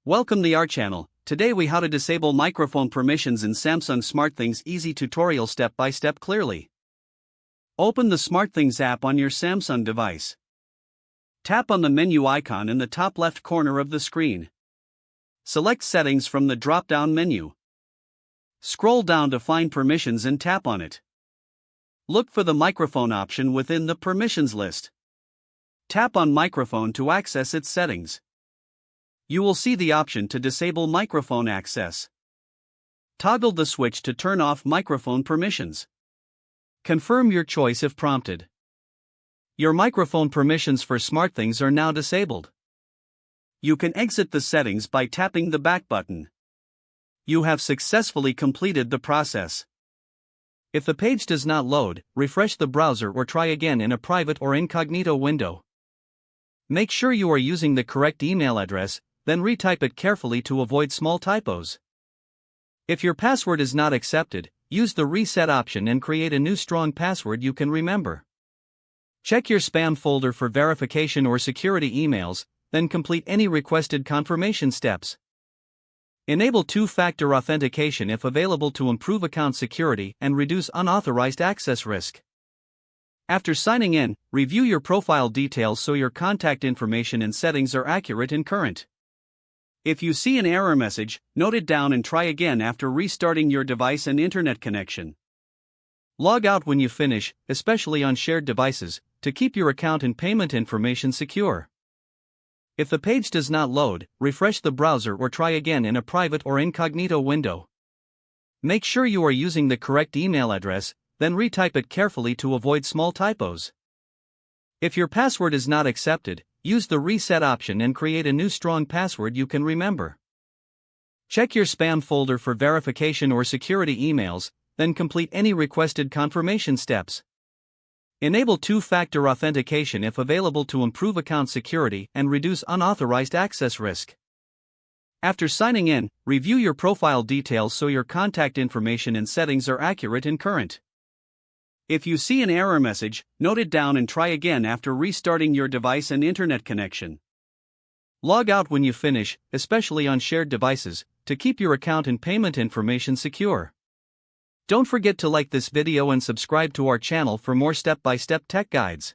Welcome to our channel. Today we how to disable microphone permissions in Samsung SmartThings easy tutorial step by step clearly. Open the SmartThings app on your Samsung device. Tap on the menu icon in the top left corner of the screen. Select Settings from the drop-down menu. Scroll down to find Permissions and tap on it. Look for the microphone option within the Permissions list. Tap on Microphone to access its settings. You will see the option to disable microphone access. Toggle the switch to turn off microphone permissions. Confirm your choice if prompted. Your microphone permissions for SmartThings are now disabled. You can exit the settings by tapping the back button. You have successfully completed the process. If the page does not load, refresh the browser or try again in a private or incognito window. Make sure you are using the correct email address, then retype it carefully to avoid small typos. If your password is not accepted, use the reset option and create a new strong password you can remember. Check your spam folder for verification or security emails, then complete any requested confirmation steps. Enable two-factor authentication if available to improve account security and reduce unauthorized access risk. After signing in, review your profile details so your contact information and settings are accurate and current. If you see an error message, note it down and try again after restarting your device and internet connection. Log out when you finish, especially on shared devices, to keep your account and payment information secure. If the page does not load, refresh the browser or try again in a private or incognito window. Make sure you are using the correct email address, then retype it carefully to avoid small typos. If your password is not accepted, use the reset option and create a new strong password you can remember. Check your spam folder for verification or security emails, then complete any requested confirmation steps. Enable two-factor authentication if available to improve account security and reduce unauthorized access risk. After signing in, review your profile details so your contact information and settings are accurate and current. If you see an error message, note it down and try again after restarting your device and internet connection. Log out when you finish, especially on shared devices, to keep your account and payment information secure. Don't forget to like this video and subscribe to our channel for more step-by-step tech guides.